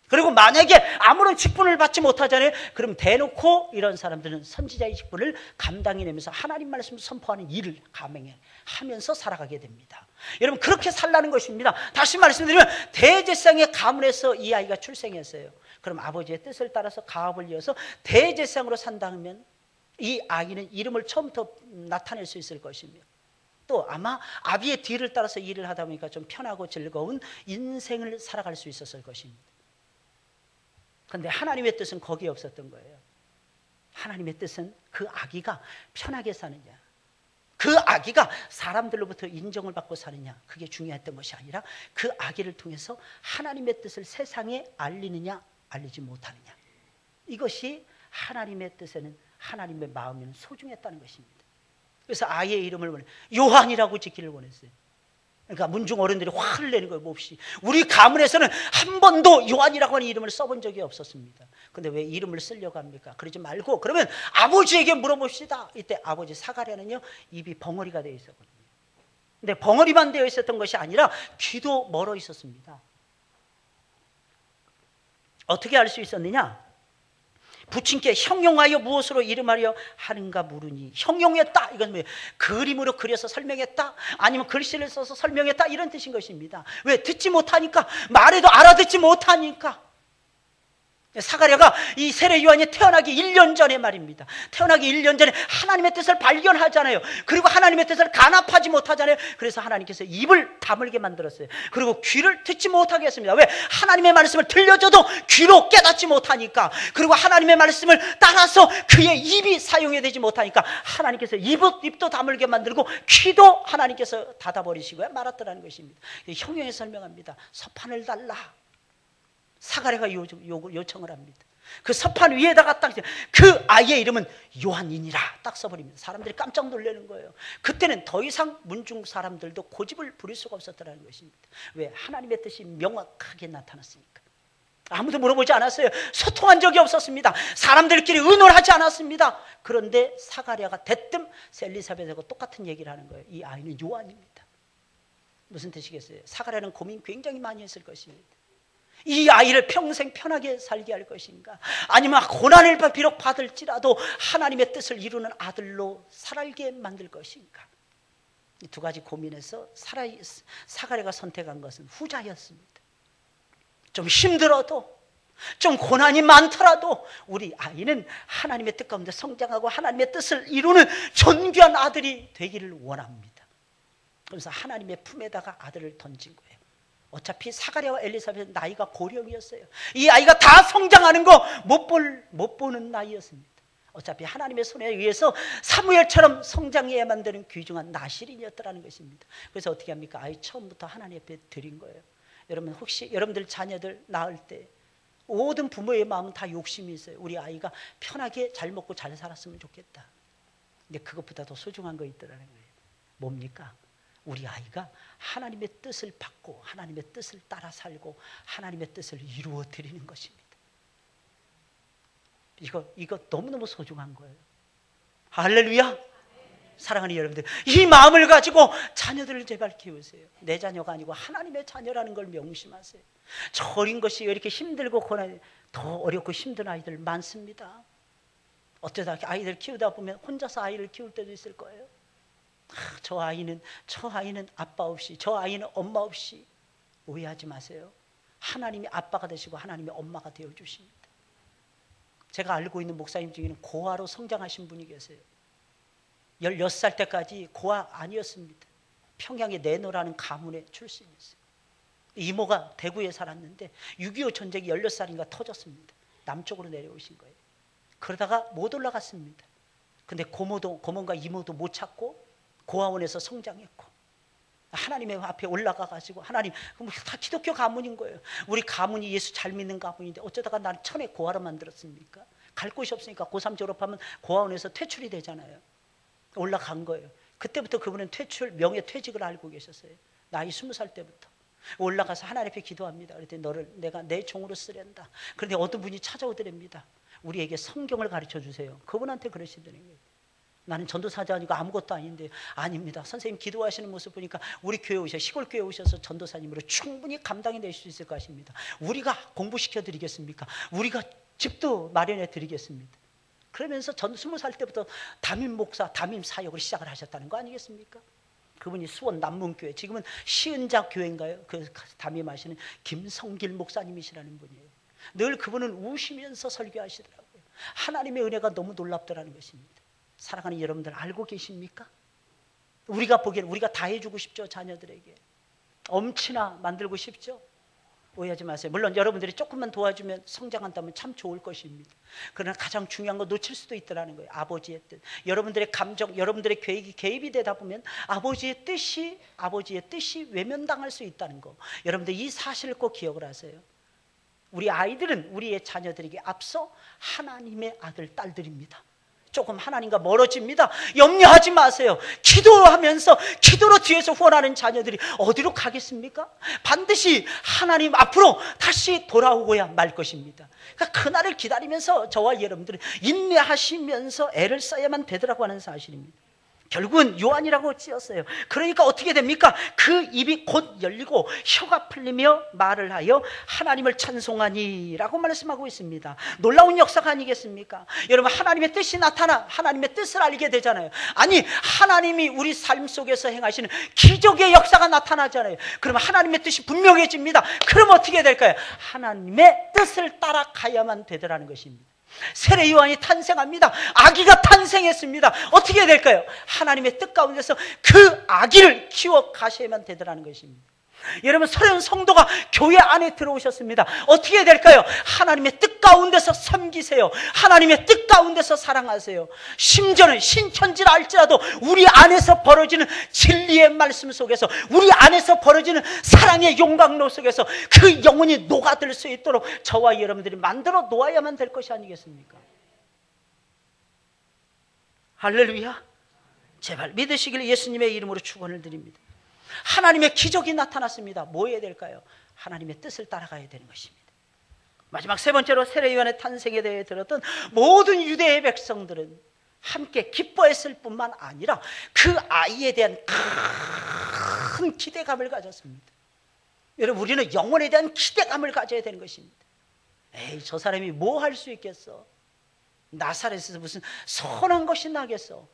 그리고 만약에 아무런 직분을 받지 못하잖아요. 그럼 대놓고 이런 사람들은 선지자의 직분을 감당해내면서 하나님 말씀을 선포하는 일을 감행하면서 살아가게 됩니다. 여러분 그렇게 살라는 것입니다. 다시 말씀드리면 대제사장의 가문에서 이 아이가 출생했어요. 그럼 아버지의 뜻을 따라서 가업을 이어서 대제사장으로 산다면 이 아이는 이름을 처음부터 나타낼 수 있을 것이며 또 아마 아비의 뒤를 따라서 일을 하다 보니까 좀 편하고 즐거운 인생을 살아갈 수 있었을 것입니다. 그런데 하나님의 뜻은 거기에 없었던 거예요. 하나님의 뜻은 그 아기가 편하게 사느냐, 그 아기가 사람들로부터 인정을 받고 사느냐, 그게 중요했던 것이 아니라 그 아기를 통해서 하나님의 뜻을 세상에 알리느냐 알리지 못하느냐, 이것이 하나님의 뜻에는 하나님의 마음에는 소중했다는 것입니다. 그래서 아이의 이름을 요한이라고 짓기를 원했어요. 그러니까 문중 어른들이 화를 내는 거예요. 몹시 우리 가문에서는 한 번도 요한이라고 하는 이름을 써본 적이 없었습니다. 근데 왜 이름을 쓰려고 합니까? 그러지 말고 그러면 아버지에게 물어봅시다. 이때 아버지 사가랴는요 입이 벙어리가 되어 있었거든요. 근데 벙어리만 되어 있었던 것이 아니라 귀도 멀어 있었습니다. 어떻게 알 수 있었느냐? 부친께 형용하여 무엇으로 이름하려 하는가 물으니, 형용했다 이건 뭐예요? 그림으로 그려서 설명했다, 아니면 글씨를 써서 설명했다, 이런 뜻인 것입니다. 왜? 듣지 못하니까, 말해도 알아듣지 못하니까. 사가랴가 이 세례 요한이 태어나기 1년 전에 말입니다. 태어나기 1년 전에 하나님의 뜻을 발견하잖아요. 그리고 하나님의 뜻을 간합하지 못하잖아요. 그래서 하나님께서 입을 다물게 만들었어요. 그리고 귀를 듣지 못하게 했습니다. 왜? 하나님의 말씀을 들려줘도 귀로 깨닫지 못하니까, 그리고 하나님의 말씀을 따라서 그의 입이 사용이 되지 못하니까 하나님께서 입도 다물게 만들고 귀도 하나님께서 닫아버리시고 말았더라는 것입니다. 형용에 설명합니다. 서판을 달라. 사가랴가 요청을 합니다. 그 서판 위에다가 딱 그 아이의 이름은 요한이니라 딱 써버립니다. 사람들이 깜짝 놀라는 거예요. 그때는 더 이상 문중 사람들도 고집을 부릴 수가 없었다는 것입니다. 왜? 하나님의 뜻이 명확하게 나타났으니까. 아무도 물어보지 않았어요. 소통한 적이 없었습니다. 사람들끼리 의논하지 않았습니다. 그런데 사가랴가 대뜸 엘리사벳하고 똑같은 얘기를 하는 거예요. 이 아이는 요한입니다. 무슨 뜻이겠어요? 사가랴는 고민 굉장히 많이 했을 것입니다. 이 아이를 평생 편하게 살게 할 것인가, 아니면 고난을 비록 받을지라도 하나님의 뜻을 이루는 아들로 살게 만들 것인가. 이 두 가지 고민해서 사가랴가 선택한 것은 후자였습니다. 좀 힘들어도, 좀 고난이 많더라도 우리 아이는 하나님의 뜻 가운데 성장하고 하나님의 뜻을 이루는 존귀한 아들이 되기를 원합니다. 그래서 하나님의 품에다가 아들을 던진 거예요. 어차피 사가랴와 엘리사벳은 나이가 고령이었어요. 이 아이가 다 성장하는 거 못 보는 나이였습니다. 어차피 하나님의 손에 의해서 사무엘처럼 성장해야만 되는 귀중한 나실인이었더라는 것입니다. 그래서 어떻게 합니까? 아이 처음부터 하나님 앞에 드린 거예요. 여러분 혹시 여러분들 자녀들 낳을 때 모든 부모의 마음은 다 욕심이 있어요. 우리 아이가 편하게 잘 먹고 잘 살았으면 좋겠다. 근데 그것보다 더 소중한 거 있더라는 거예요. 뭡니까? 우리 아이가 하나님의 뜻을 받고 하나님의 뜻을 따라 살고 하나님의 뜻을 이루어 드리는 것입니다. 이거 너무너무 소중한 거예요. 할렐루야. 사랑하는 여러분들, 이 마음을 가지고 자녀들을 제발 키우세요. 내 자녀가 아니고 하나님의 자녀라는 걸 명심하세요. 저 어린 것이 이렇게 힘들고 고난, 더 어렵고 힘든 아이들 많습니다. 어쩌다 아이들 키우다 보면 혼자서 아이를 키울 때도 있을 거예요. 저 아이는 아빠 없이, 저 아이는 엄마 없이. 오해하지 마세요. 하나님이 아빠가 되시고 하나님이 엄마가 되어주십니다. 제가 알고 있는 목사님 중에는 고아로 성장하신 분이 계세요. 16살 때까지 고아 아니었습니다. 평양의 내노라는 가문의 출신이었어요. 이모가 대구에 살았는데 6.25 전쟁이 16살인가 터졌습니다. 남쪽으로 내려오신 거예요. 그러다가 못 올라갔습니다. 근데 고모가 이모도 못 찾고 고아원에서 성장했고, 하나님의 앞에 올라가가지고, 하나님, 다 기독교 가문인 거예요. 우리 가문이 예수 잘 믿는 가문인데 어쩌다가 나를 천에 고아로 만들었습니까? 갈 곳이 없으니까 고3 졸업하면 고아원에서 퇴출이 되잖아요. 올라간 거예요. 그때부터 그분은 명예퇴직을 알고 계셨어요. 나이 20살 때부터 올라가서 하나님 앞에 기도합니다. 그랬더니 너를 내가 내 종으로 쓰련다. 그런데 어떤 분이 찾아오더랍니다. 우리에게 성경을 가르쳐 주세요. 그분한테 그러시더니, 나는 전도사도 아니고 아무것도 아닌데, 아닙니다. 선생님 기도하시는 모습 보니까 우리 교회 오셔, 시골 교회 오셔서 전도사님으로 충분히 감당해 낼 수 있을 것입니다. 우리가 공부시켜 드리겠습니까? 우리가 집도 마련해 드리겠습니다. 그러면서 20살 때부터 담임 목사, 담임 사역을 시작을 하셨다는 거 아니겠습니까? 그분이 수원 남문교회, 지금은 시은자 교회인가요? 그 담임하시는 김성길 목사님이시라는 분이에요. 늘 그분은 우시면서 설교하시더라고요. 하나님의 은혜가 너무 놀랍더라는 것입니다. 사랑하는 여러분들, 알고 계십니까? 우리가 보기에는 우리가 다 해주고 싶죠. 자녀들에게 엄친아 만들고 싶죠. 오해하지 마세요. 물론 여러분들이 조금만 도와주면 성장한다면 참 좋을 것입니다. 그러나 가장 중요한 거 놓칠 수도 있다는 거예요. 아버지의 뜻, 여러분들의 감정, 여러분들의 계획이 개입이 되다 보면 아버지의 뜻이 외면당할 수 있다는 거, 여러분들 이 사실을 꼭 기억을 하세요. 우리 아이들은 우리의 자녀들에게 앞서 하나님의 아들, 딸들입니다. 조금 하나님과 멀어집니다. 염려하지 마세요. 기도하면서, 기도로 뒤에서 후원하는 자녀들이 어디로 가겠습니까? 반드시 하나님 앞으로 다시 돌아오고야 말 것입니다. 그러니까 그날을 기다리면서 저와 여러분들은 인내하시면서 애를 써야만 되더라고 하는 사실입니다. 결국은 요한이라고 지었어요. 그러니까 어떻게 됩니까? 그 입이 곧 열리고 혀가 풀리며 말을 하여 하나님을 찬송하니라고 말씀하고 있습니다. 놀라운 역사가 아니겠습니까? 여러분, 하나님의 뜻이 나타나 하나님의 뜻을 알게 되잖아요. 아니, 하나님이 우리 삶 속에서 행하시는 기적의 역사가 나타나잖아요. 그러면 하나님의 뜻이 분명해집니다. 그럼 어떻게 될까요? 하나님의 뜻을 따라가야만 되더라는 것입니다. 세례 요한이 탄생합니다. 아기가 탄생했습니다. 어떻게 될까요? 하나님의 뜻 가운데서 그 아기를 키워 가셔야만 되더라는 것입니다. 여러분, 서른 성도가 교회 안에 들어오셨습니다. 어떻게 될까요? 하나님의 뜻 가운데서 섬기세요. 하나님의 뜻 가운데서 사랑하세요. 심지어는 신천지라 할지라도 우리 안에서 벌어지는 진리의 말씀 속에서, 우리 안에서 벌어지는 사랑의 용광로 속에서 그 영혼이 녹아들 수 있도록 저와 여러분들이 만들어 놓아야만 될 것이 아니겠습니까? 할렐루야. 제발 믿으시길 예수님의 이름으로 축원을 드립니다. 하나님의 기적이 나타났습니다. 뭐 해야 될까요? 하나님의 뜻을 따라가야 되는 것입니다. 마지막 세 번째로 세례 요한의 탄생에 대해 들었던 모든 유대의 백성들은 함께 기뻐했을 뿐만 아니라 그 아이에 대한 큰 기대감을 가졌습니다. 여러분, 우리는 영혼에 대한 기대감을 가져야 되는 것입니다. 에이, 저 사람이 뭐 할 수 있겠어? 나사렛에서 무슨 선한 것이 나겠어?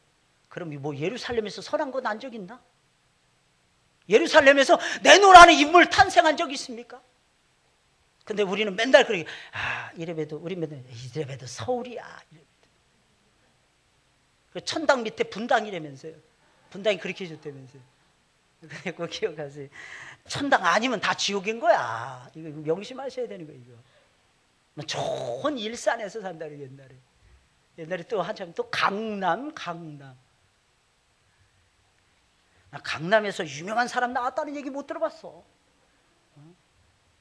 그럼 뭐 예루살렘에서 선한 거 난 적 있나? 예루살렘에서 내노라는 인물 탄생한 적이 있습니까? 근데 우리는 맨날 그러게, 이래봬도 서울이야. 그 천당 밑에 분당이라면서요. 분당이 그렇게 해줬다면서요. 근데 그거 기억하세요. 천당 아니면 다 지옥인 거야. 이거 명심하셔야 되는 거예요. 이거. 좋은 일산에서 산다는 옛날에 또 한참 또 강남. 나 강남에서 유명한 사람 나왔다는 얘기 못 들어봤어.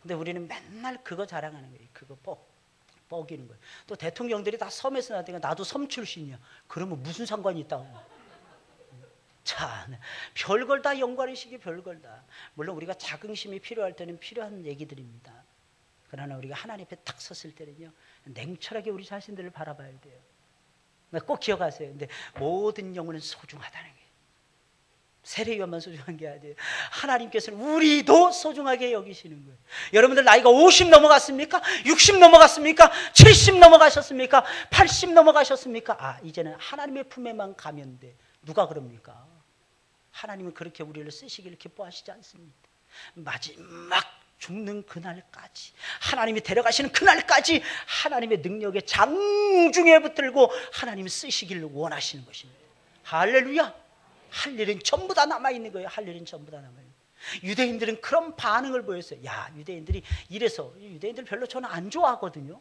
근데 우리는 맨날 그거 자랑하는 거예요. 그거 뻐기는 거예요. 또 대통령들이 다 섬에서 나왔다니까 나도 섬 출신이야. 그러면 무슨 상관이 있다고. 참, 별걸 다 연관의식이 별걸 다. 물론 우리가 자긍심이 필요할 때는 필요한 얘기들입니다. 그러나 우리가 하나님 앞에 딱 섰을 때는요, 냉철하게 우리 자신들을 바라봐야 돼요. 꼭 기억하세요. 근데 모든 영혼은 소중하다는 거예요. 세례요한만 소중한 게 아니에요. 하나님께서는 우리도 소중하게 여기시는 거예요. 여러분들 나이가 50 넘어갔습니까? 60 넘어갔습니까? 70 넘어가셨습니까? 80 넘어가셨습니까? 이제는 하나님의 품에만 가면 돼. 누가 그럽니까? 하나님은 그렇게 우리를 쓰시기를 기뻐하시지 않습니다. 마지막 죽는 그날까지, 하나님이 데려가시는 그날까지 하나님의 능력의 장중에 붙들고 하나님이 쓰시기를 원하시는 것입니다. 할렐루야. 할 일은 전부 다 남아있는 거예요. 할 일은 전부 다 남아있는 거예요. 유대인들은 그런 반응을 보였어요. 유대인들이 이래서, 유대인들 별로 저는 안 좋아하거든요.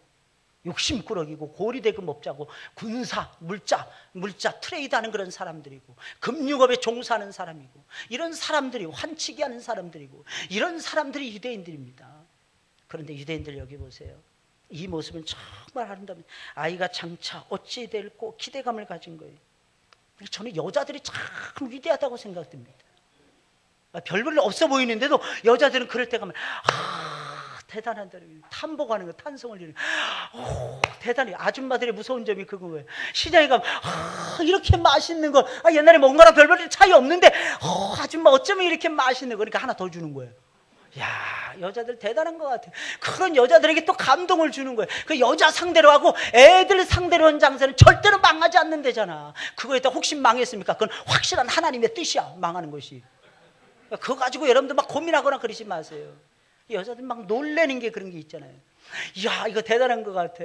욕심꾸러기고 고리대금 업자고 군사, 물자 트레이드하는 그런 사람들이고 금융업에 종사하는 사람이고 이런 사람들이 환치기 하는 사람들이고 이런 사람들이 유대인들입니다. 그런데 유대인들 여기 보세요. 이 모습은 정말 아름답니다. 아이가 장차 어찌 될꼬 기대감을 가진 거예요. 저는 여자들이 참 위대하다고 생각됩니다. 별볼 없어 보이는데도 여자들은 그럴 때 가면 대단하다. 탐복하는 거, 탄성을 이루는 대단해. 아줌마들의 무서운 점이 그거예요. 시장에 가면 이렇게 맛있는 걸 옛날에 뭔가랑 별별 차이 없는데 아줌마 어쩌면 이렇게 맛있는 거, 그러니까 하나 더 주는 거예요. 여자들 대단한 것 같아요. 그런 여자들에게 또 감동을 주는 거예요. 그 여자 상대로 하고 애들 상대로 한 장사는 절대로 망하지 않는 데잖아. 그거에 다 혹시 망했습니까? 그건 확실한 하나님의 뜻이야, 망하는 것이. 그거 가지고 여러분들 막 고민하거나 그러지 마세요. 여자들 막 놀래는 게 그런 게 있잖아요. 이거 대단한 것 같아.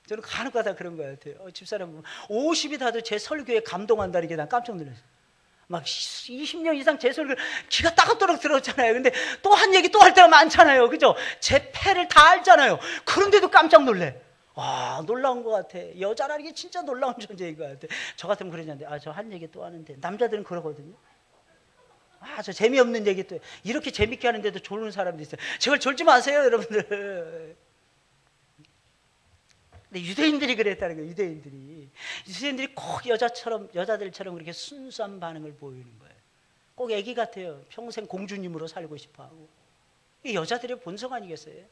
저는 간혹가다 그런 것 같아요. 집사람 50이 다도 제 설교에 감동한다는 게 난 깜짝 놀랐어요. 막 20년 이상 제 설교를 귀가 따갑도록 들었잖아요. 근데 또 한 얘기 또 할 때가 많잖아요. 그죠? 제 패를 다 알잖아요. 그런데도 깜짝 놀래. 놀라운 것 같아. 여자라는 게 진짜 놀라운 존재인 것 같아. 저 같으면 그러는데 저 한 얘기 또 하는데 남자들은 그러거든요. 저 재미없는 얘기 또 이렇게 재밌게 하는데도 졸는 사람도 있어요. 제발 졸지 마세요, 여러분들. 근데 유대인들이 그랬다는 거예요. 유대인들이 꼭 여자들처럼 그렇게 순수한 반응을 보이는 거예요. 꼭 애기 같아요. 평생 공주님으로 살고 싶어하고. 이 여자들의 본성 아니겠어요?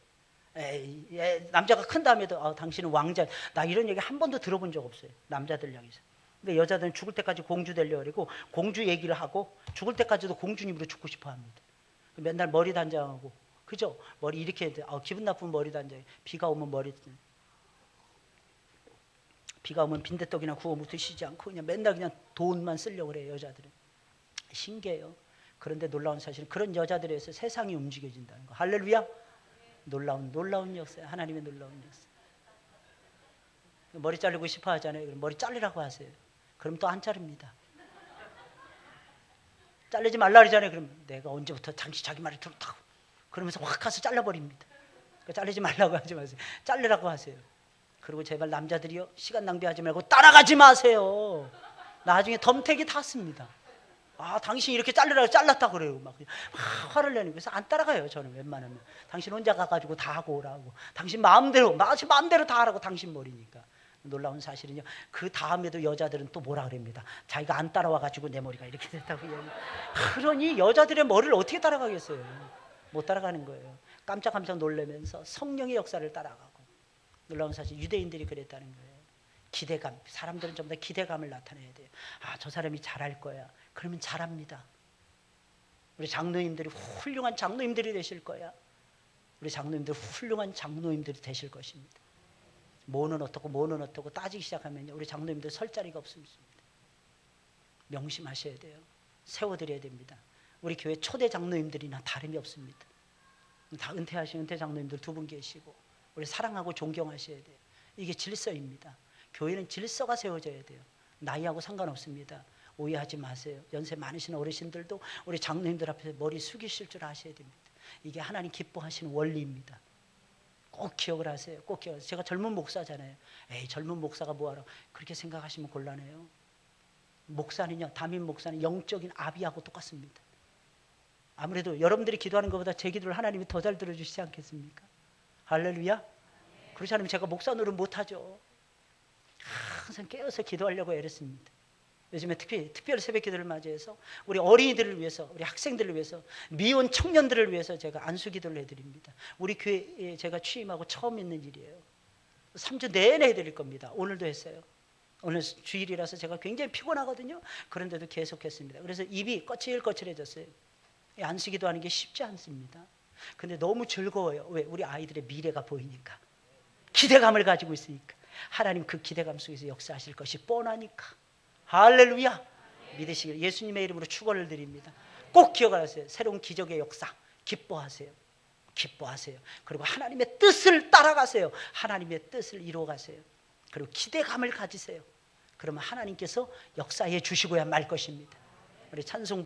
남자가 큰 다음에도 당신은 왕자. 나 이런 얘기 한 번도 들어본 적 없어요. 남자들 향해서. 근데 여자들은 죽을 때까지 공주 되려고 그러고 공주 얘기를 하고 죽을 때까지도 공주님으로 죽고 싶어 합니다. 맨날 머리 단장하고, 그죠? 머리 이렇게 해야 돼. 기분 나쁘면 머리 단장. 비가 오면 비가 오면 빈대떡이나 구워 드시지 않고 그냥 맨날 그냥 돈만 쓰려고 그래요. 여자들은. 신기해요. 그런데 놀라운 사실은 그런 여자들에서 세상이 움직여진다는 거. 할렐루야. 놀라운 역사. 하나님의 놀라운 역사. 머리 자르고 싶어 하잖아요. 그럼 머리 자르라고 하세요. 그럼 또 안 자릅니다. 자르지 말라 그러잖아요. 그럼 내가 언제부터 당신 자기 말을 들었다고 그러면서 확 가서 잘라버립니다. 그러니까 자르지 말라고 하지 마세요. 자르라고 하세요. 그리고 제발 남자들이요, 시간 낭비하지 말고 따라가지 마세요. 나중에 덤택이 탔습니다. 당신이 이렇게 자르라고 잘랐다 그래요. 막 화를 내는 거예요. 그래서 안 따라가요. 저는 웬만하면. 당신 혼자 가가지고 다 하고 오라고. 당신 마음대로 다 하라고. 당신 머리니까. 놀라운 사실은요, 그 다음에도 여자들은 또 뭐라 그럽니다. 자기가 안 따라와가지고 내 머리가 이렇게 됐다고. 그러니 여자들의 머리를 어떻게 따라가겠어요? 못 따라가는 거예요. 깜짝깜짝 놀라면서 성령의 역사를 따라가고. 놀라운 사실, 유대인들이 그랬다는 거예요. 기대감. 사람들은 전부 다 기대감을 나타내야 돼요. 저 사람이 잘할 거야. 그러면 잘합니다. 우리 장로님들이 훌륭한 장로님들이 되실 거야. 우리 장로님들 훌륭한 장로님들이 되실 것입니다. 뭐는 어떻고 따지기 시작하면 우리 장로님들 설 자리가 없습니다. 명심하셔야 돼요. 세워드려야 됩니다. 우리 교회 초대 장로님들이나 다름이 없습니다. 다 은퇴하신 은퇴 장로님들 2분 계시고 우리 사랑하고 존경하셔야 돼요. 이게 질서입니다. 교회는 질서가 세워져야 돼요. 나이하고 상관없습니다. 오해하지 마세요. 연세 많으신 어르신들도 우리 장로님들 앞에서 머리 숙이실 줄 아셔야 됩니다. 이게 하나님 기뻐하시는 원리입니다. 꼭 기억을 하세요. 꼭 기억하세요. 제가 젊은 목사잖아요. 젊은 목사가 뭐하러 그렇게 생각하시면 곤란해요. 목사는요, 담임 목사는 영적인 아비하고 똑같습니다. 아무래도 여러분들이 기도하는 것보다 제 기도를 하나님이 더 잘 들어주시지 않겠습니까? 할렐루야. 그렇지 않으면 제가 목사 노릇 못하죠. 항상 깨어서 기도하려고 애렸습니다. 요즘에 특별 새벽 기도를 맞이해서 우리 어린이들을 위해서, 우리 학생들을 위해서, 미혼 청년들을 위해서 제가 안수 기도를 해드립니다. 우리 교회에 제가 취임하고 처음 있는 일이에요. 3주 내내 해드릴 겁니다. 오늘도 했어요. 오늘 주일이라서 제가 굉장히 피곤하거든요. 그런데도 계속 했습니다. 그래서 입이 거칠거칠해졌어요. 안수 기도하는 게 쉽지 않습니다. 근데 너무 즐거워요. 왜? 우리 아이들의 미래가 보이니까, 기대감을 가지고 있으니까. 하나님 그 기대감 속에서 역사하실 것이 뻔하니까. 할렐루야. 믿으시길 예수님의 이름으로 축원을 드립니다. 꼭 기억하세요. 새로운 기적의 역사 기뻐하세요. 기뻐하세요. 그리고 하나님의 뜻을 따라가세요. 하나님의 뜻을 이루어가세요. 그리고 기대감을 가지세요. 그러면 하나님께서 역사해 주시고야 말 것입니다. 우리 찬송